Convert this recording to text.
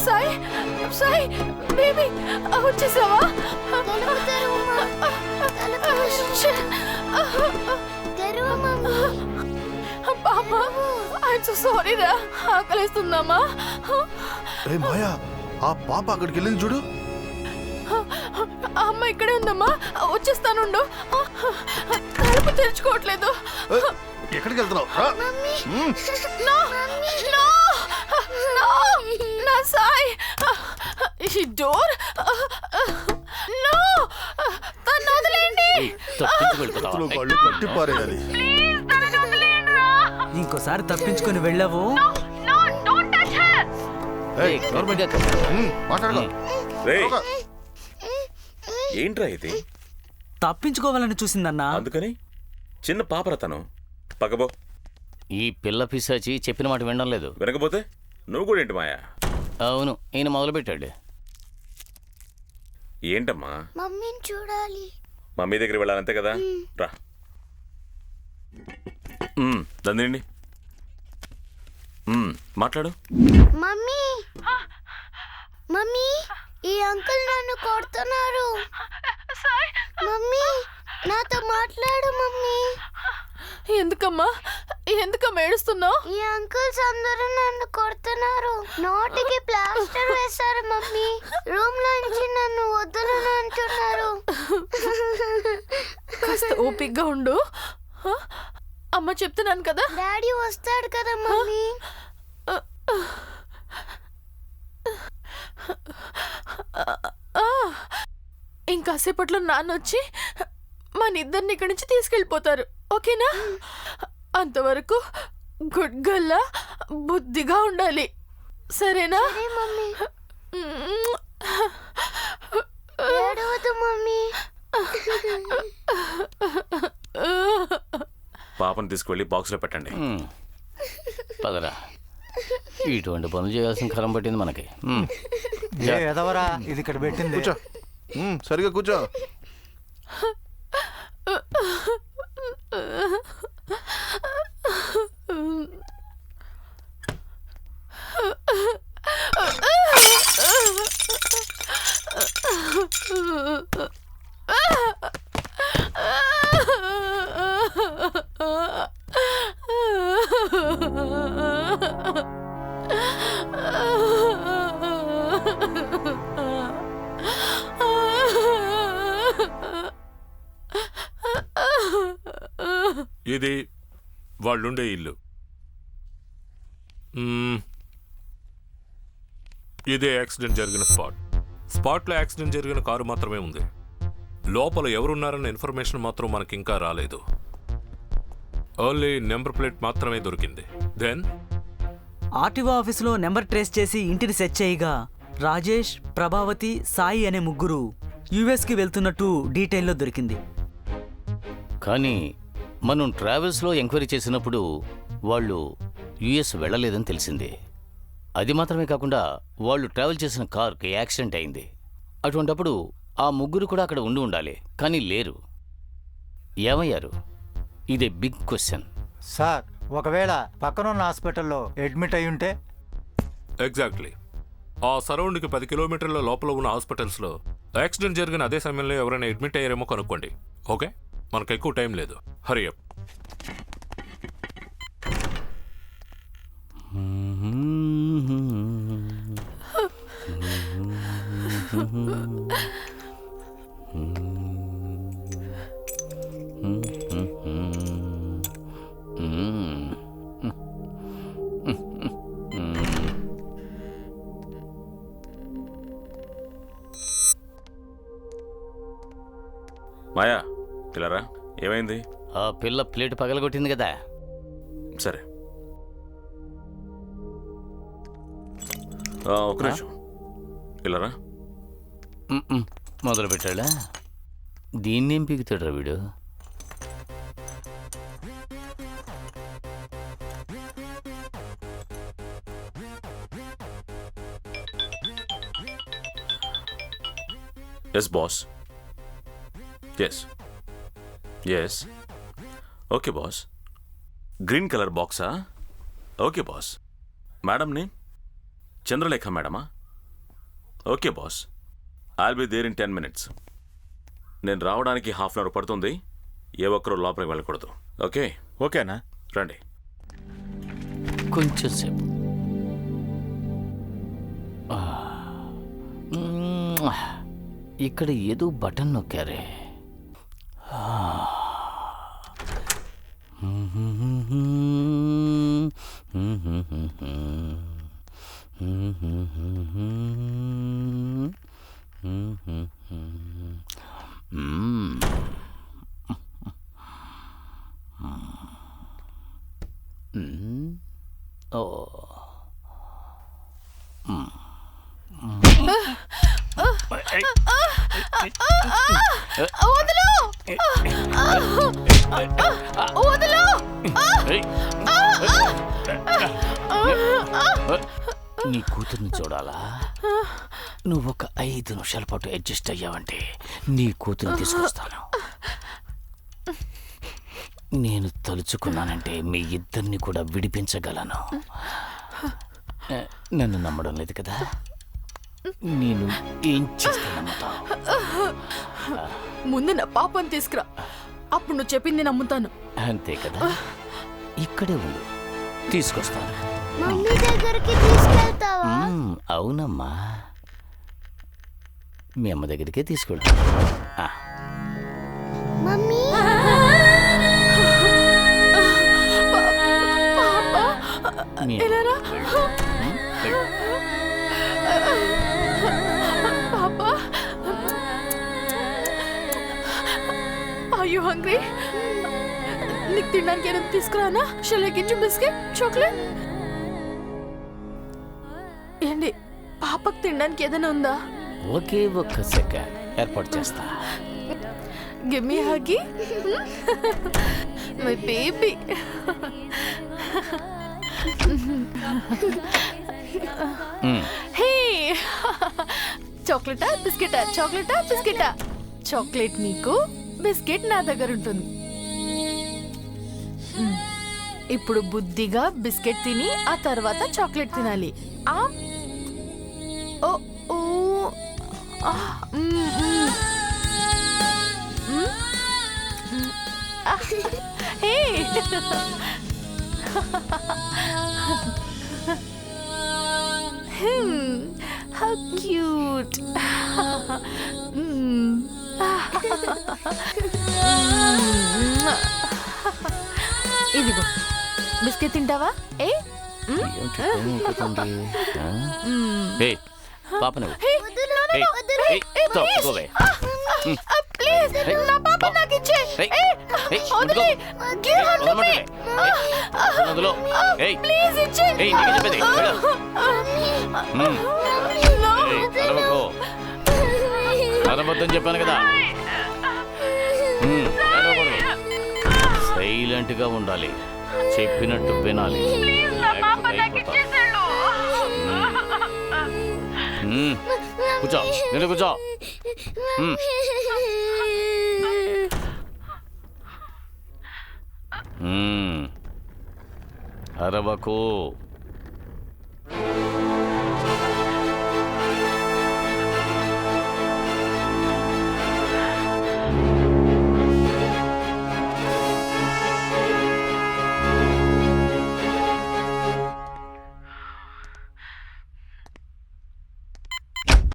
Sai Sai baby వచ్చేసావా? పాప I'm so sorry రా. ఆకలిస్తుందమ్మా. మాయా, ఆ పాప అక్కడికి వెళ్ళింది చూడు. అమ్మ ఇక్కడే ఉందమ్మా, వచ్చేస్తానుండు. తలుపు తెరుచుకోవట్లేదు. ఎక్కడికి వెళ్తున్నావు? నా సాయి ఈ డోర్ నో, తను వదిలేండి. కళ్ళు కట్టి పారేయాలి. ఇంకోసారి తప్పించుకొని వెళ్ళావు. ఏంట్రా ఇది? తప్పించుకోవాలని చూసిందన్నా. అందుకని చిన్న పాపరా తను. పక్కబో. ఈ పిల్ల పిశాచి చెప్పిన మాట వినడం లేదు. వినకపోతే నువ్వు కూడా ఏంటి మాయా? అవును, ఈయన మొదలుపెట్టాడు. ఏంటమ్మా? మమ్మీని చూడాలి. మమ్మీ దగ్గర వెళ్ళాలంతే కదా. రా దండి. మాట్లాడు. మమ్మీ మమ్మీ, ఈ అంకుల్ నన్ను కొడుతున్నారు. మమ్మీ నాతో మాట్లాడు. మమ్మీ ఎందుకమ్మా ఏడుస్తున్నావు? ఈ అంకుల్స్ అందరూ నన్ను కొడుతున్నారు. నోటికి ప్లాస్టర్ వేశారు. మమ్మీ రూమ్ నుంచి నన్ను వదలను అంటున్నారు. కాస్త ఓపిగ్గా ఉండు. అమ్మ చెప్తున్నాను కదా. డాడీ వస్తాడు కదా మమ్మీ. ఇంకాసేపట్లో నాన్న వచ్చి మన ఇద్దరిని ఇక్కడి నుంచి తీసుకెళ్ళిపోతారు. ఓకేనా? అంతవరకు గుడ్ గల్లా బుద్ధిగా ఉండాలి. సరేనా? మమ్మీ ఏడవద్దు మమ్మీ. పాపను తీసుకువెళ్ళి బాక్స్లో పెట్టండి. పదరా, ఇటువంటి పనులు చేయాల్సిన కరం పట్టింది మనకి. ఎదవరా ఇది ఇక్కడ పెట్టింది. కూర్చో, సరిగా కూర్చో. ఇది వాళ్ళుండే ఇల్లు. ఇదే యాక్సిడెంట్ జరిగిన స్పాట్లో యాక్సిడెంట్ జరిగిన కారు మాత్రమే ఉంది. లోపల ఎవరున్నారన్న ఇన్ఫర్మేషన్ మాత్రం మనకి ఇంకా రాలేదు. ఓన్లీ నెంబర్ ప్లేట్ మాత్రమే దొరికింది. దెన్ ఆర్టీఓ ఆఫీసులో నెంబర్ ట్రేస్ చేసి ఇంటిని సెర్చ్ చేయగా రాజేష్, ప్రభావతి, సాయి అనే ముగ్గురు యుఎస్కి వెళ్తున్నట్టు డీటెయిల్లో దొరికింది. కానీ మనం ట్రావెల్స్లో ఎంక్వైరీ చేసినప్పుడు వాళ్ళు యుఎస్ వెళ్ళలేదని తెలిసింది. అది మాత్రమే కాకుండా వాళ్ళు ట్రావెల్ చేసిన కార్కి యాక్సిడెంట్ అయింది. అటువంటప్పుడు ఆ ముగ్గురు కూడా అక్కడ ఉండాలి, కానీ లేరు. ఏమయ్యారు? ఇదే బిగ్ క్వశ్చన్. సార్, ఒకవేళ పక్కనున్న హాస్పిటల్లో అడ్మిట్ అయి ఉంటే? ఎగ్జాక్ట్లీ. ఆ సరౌండ్కి 10 కిలోమీటర్ల లోపల ఉన్న హాస్పిటల్స్లో యాక్సిడెంట్ జరిగిన అదే సమయంలో ఎవరైనా అడ్మిట్ అయ్యారేమో కనుక్కోండి. ఓకే, మనకు ఎక్కువ టైం లేదు. హరి అప్. మాయా, పిల్లరా, ఏమైంది? ఆ పిల్ల ప్లేట్ పగలగొట్టింది కదా. సరే, ఒక నిమిషం. పిల్లరా, మొదలు పెట్టాడా? దీన్నేం పీకుతాడు రా వీడు? Yes boss. Yes yes. Okay boss. Green colour బాక్సా? Okay boss. Madam name? Chandralekha మేడమా? Okay boss, I'll be there in 10 minutes. నేను రావడానికి హాఫ్ అన్ అవర్ పడుతుంది. ఏ ఒక్కరూ లోపలికి వెళ్ళకూడదు. ఓకే? ఓకేనా? రండి. కొంచెం సేపు. ఇక్కడ ఏదో బటన్ నొక్కారే. వదలు! వదలు! నీ కూతుర్ని చూడాలా? నువ్వు ఒక 5 నిమిషాల పాటు అడ్జస్ట్ అయ్యావంటే నీ కూతుర్ని తీసుకొస్తాను. నేను తలుచుకున్నానంటే మీ ఇద్దరిని కూడా విడిపించగలను. నన్ను నమ్మడం లేదు కదా? నేను ఏం చేస్తానమ్ముతాను. ముందు నా పాపని తీసుకురా, అప్పుడు నువ్వు చెప్పింది నమ్ముతాను. అంతే కదా? ఇక్కడే ఉండు, తీసుకొస్తాను. మమ్మీ దగ్గరికి తీసుకెళ్తావా? అవునమ్మా, మీ అమ్మ దగ్గరికే తీసుకెళ్తాను. మమ్మీ మీ ఎలారా? పాపా, ఆర్ యు హంగ్రీ? నీకు తినడానికి ఏదైనా తీసుకురానా? Shall I get you biscuit, chocolate? ఏంటి, పాపకు తినడానికి ఏదైనా ఉందా? ఒకే ఒక్క సెకండ్ ఏర్పాటు చేస్తా. Give me huggy, my baby. Hey, చాక్లెటా బిస్కెటా? చాక్లెటా బిస్కెటా? చాక్లెట్ నీకు, బిస్కెట్ నా దగ్గర ఉంటుంది. ఇప్పుడు బుద్ధిగా బిస్కెట్ తిని ఆ తర్వాత చాక్లెట్ తినాలి. ఓ ఓ హే, how cute. ఇదిగో బిస్కెట్ తింటావా? పాప ప్లీజ్, నా పాప నాకు ఇచ్చే. ప్లీజ్ ఇచ్చే. అరవద్దని చెప్పాను కదా. సైలెంట్ గా ఉండాలి, చెప్పినట్టు వినాలి. కూర్చో, నేను కూర్చో. అరవకు.